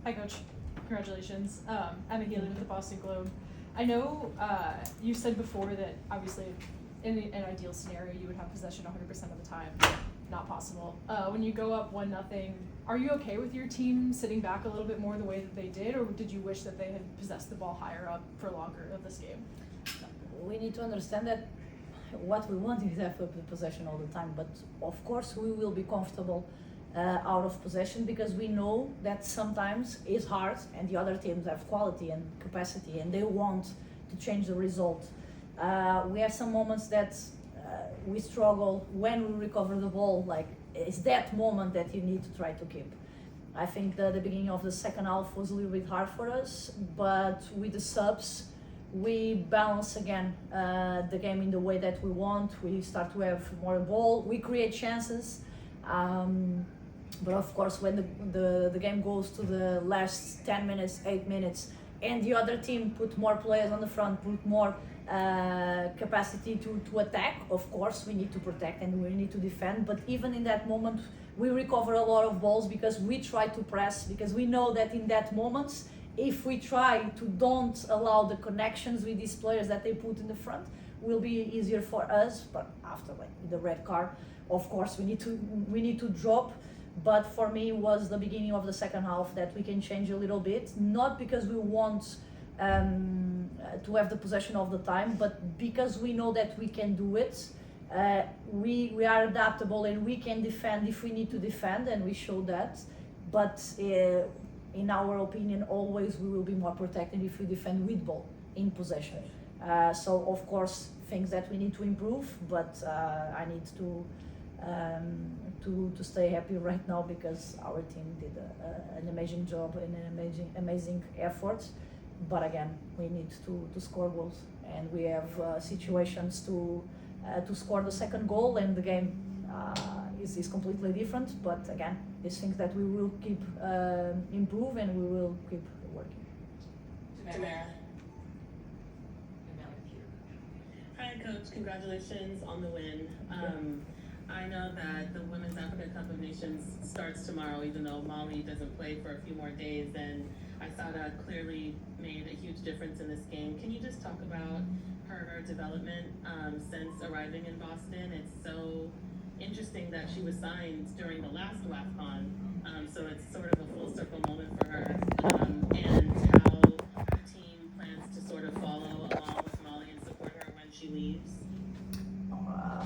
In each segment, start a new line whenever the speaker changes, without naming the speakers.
Hi, Coach. Congratulations. I'm Haley with the Boston Globe. I know you said before that obviously in an ideal scenario you would have possession 100% of the time. Not possible. When you go up 1-0, are you okay with your team sitting back a little bit more the way that they did, or did you wish that they had possessed the ball higher up for longer of this game?
We need to understand that what we want is have possession all the time, but of course we will be comfortable out of possession because we know that sometimes it's hard and the other teams have quality and capacity and they want to change the result. We have some moments that we struggle when we recover the ball, like it's that moment that you need to try to keep. I think that the beginning of the second half was a little bit hard for us, but with the subs we balance again the game in the way that we want. We start to have more ball, we create chances, but of course when the game goes to the last 10 minutes, 8 minutes, and the other team put more players on the front, put more capacity to attack, of course we need to protect and we need to defend. But even in that moment we recover a lot of balls because we try to press, because we know that in that moment if we try to don't allow the connections with these players that they put in the front, will be easier for us. But after like the red card, of course we need to drop. But for me was the beginning of the second half that we can change a little bit, not because we want to have the possession of the time, but because we know that we can do it. We are adaptable and we can defend if we need to defend, and we show that. But in our opinion, always we will be more protected if we defend with ball in possession. So of course things that we need to improve, but I need to stay happy right now because our team did an amazing job and an amazing effort. But again, we need to score goals, and we have situations to score the second goal, and the game is completely different. But again, these things that we will keep improve and we will keep working.
Tamara. Hi, Coach. Congratulations on the win. I know that the Women's Africa Cup of Nations starts tomorrow, even though Mali doesn't play for a few more days, and Aysara clearly made a huge difference in this game. Can you just talk about her development since arriving in Boston? It's so interesting that she was signed during the last WAFCON, so it's sort of a full circle moment for her, and how the team plans to sort of follow along with Mali and support her when she leaves.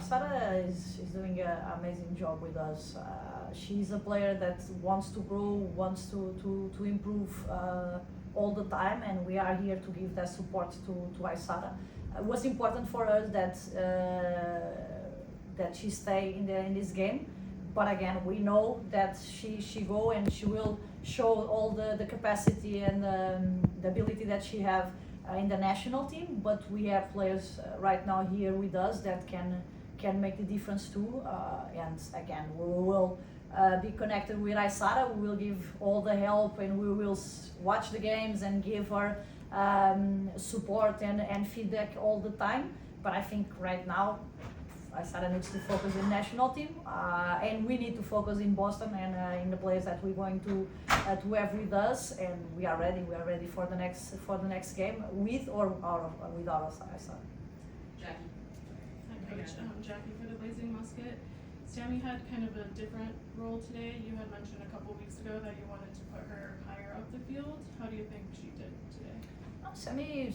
Sara is doing an amazing job with us. She's a player that wants to grow, wants to improve all the time, and we are here to give that support to Aysara. It was important for us that she stay in this game, but again we know that she go and she will show all the capacity and the ability that she have in the national team. But we have players right now here with us that can make the difference too, and again we will be connected with Aysara. We will give all the help and we will watch the games and give her support and feedback all the time. But I think right now Aysara needs to focus in national team, and we need to focus in Boston and in the players that we're going to have with us, and we are ready for the next game with or without Aysara.
Jackie.
Hi, Coach. Jackie for the Blazing Musket. Sammy had kind of a different role today. You had mentioned a couple weeks ago that you wanted to put her higher up the field. How do you think she did today?
Sammy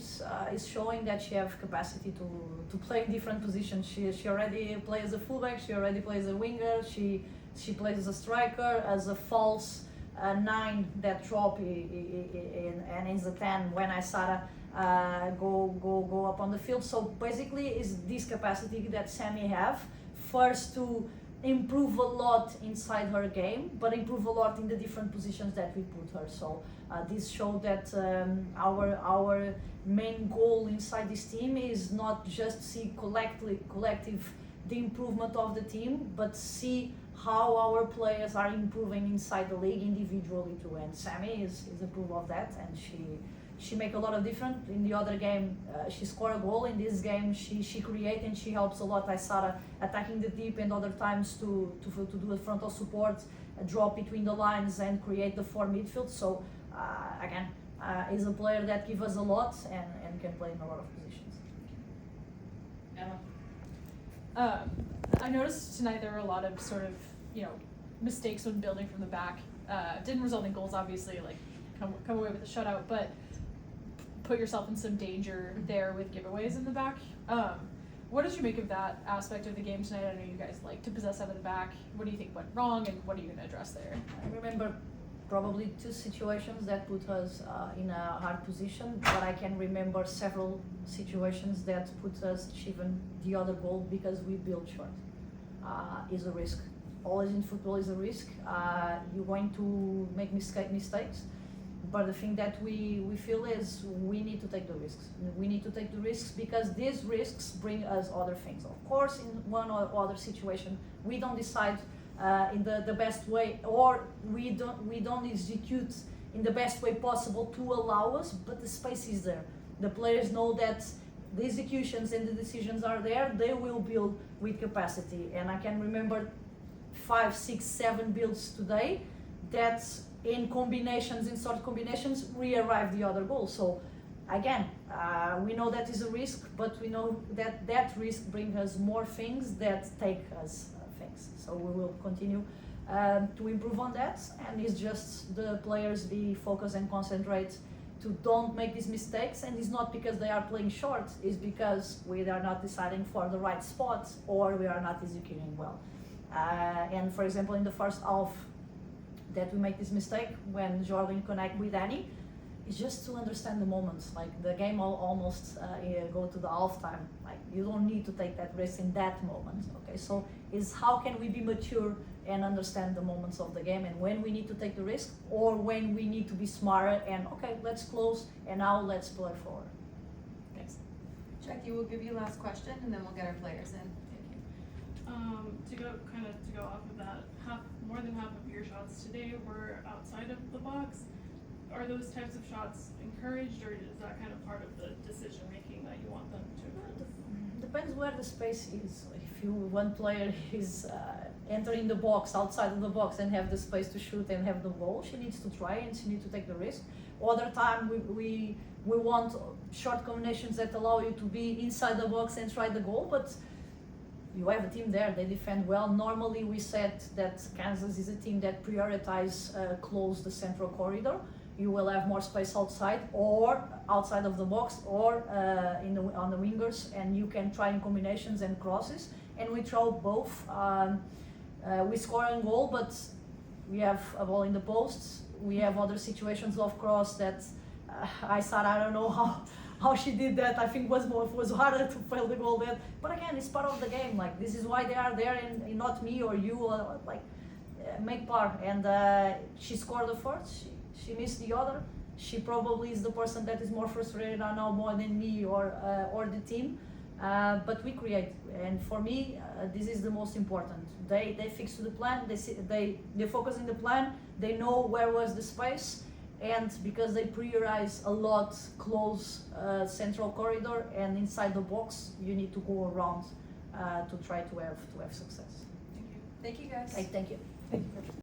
is showing that she has capacity to play in different positions. She already plays a fullback, she already plays a winger, she plays as a striker, as a false 9 that drop and is a 10 when Aysara go up on the field. So basically is this capacity that Sammy have, first to improve a lot inside her game, but improve a lot in the different positions that we put her. So this showed that our main goal inside this team is not just see collective the improvement of the team, but see how our players are improving inside the league individually too. And Sammy is a proof of that, and she make a lot of difference. In the other game, she scored a goal. In this game, she creates and she helps a lot Aysara attacking the deep, and other times to do a frontal support, a drop between the lines and create the 4 midfield. So again, is a player that gives us a lot and can play in a lot of positions.
Emma?
I noticed tonight there were a lot of sort of, mistakes when building from the back. Didn't result in goals, obviously, like come away with a shutout, but put yourself in some danger there with giveaways in the back. What did you make of that aspect of the game tonight? I know you guys like to possess out of the back. What do you think went wrong, and what are you going to address there?
I remember probably 2 situations that put us in a hard position, but I can remember several situations that put us achieving the other goal because we built short. Is a risk. Always in football is a risk. You're going to make mistakes, but the thing that we feel is we need to take the risks. We need to take the risks because these risks bring us other things. Of course, in one or other situation, we don't decide in the best way, or we don't execute in the best way possible to allow us, but the space is there. The players know that the executions and the decisions are there. They will build with capacity, and I can remember 5, 6, 7 builds today that in combinations, in sort of combinations, we arrive the other goal. So again, we know that is a risk, but we know that risk brings us more things that take us things. So we will continue to improve on that, and it's just the players be focused and concentrate to don't make these mistakes. And it's not because they are playing short, it's because we are not deciding for the right spot or we are not executing well. And for example, in the first half that we make this mistake when Jordan connect with Annie, it's just to understand the moments. Like the game almost go to the halftime. Like you don't need to take that risk in that moment. Okay, so is how can we be mature and understand the moments of the game and when we need to take the risk or when we need to be smarter and okay, let's close and now let's play forward.
Thanks.
Jackie, we'll give you last question and then we'll get our players in.
To go off of that, more than half of your shots today were outside of the box. Are those types of shots encouraged, or is that kind of part of the decision making that you want them to improve?
Depends where the space is. If one player is entering the box, outside of the box, and have the space to shoot and have the goal, she needs to try and she needs to take the risk. Other time we want short combinations that allow you to be inside the box and try the goal, but you have a team there, they defend well. Normally we said that Kansas is a team that prioritize close the central corridor. You will have more space outside or outside of the box or on the wingers, and you can try in combinations and crosses, and we throw both. We score a goal, but we have a ball in the posts. We have other situations of cross that I don't know how she did that. I think was harder to fail the goal then. But again, it's part of the game. Like this is why they are there, and not me or you. Make part. And she scored the first. She missed the other. She probably is the person that is more frustrated now more than me or the team. But we create, and for me, this is the most important. They fix to the plan. They focus in the plan. They know where was the space. And because they prioritize a lot close central corridor and inside the box, you need to go around to try to have success.
Thank you guys.
Thank you.
Thank you.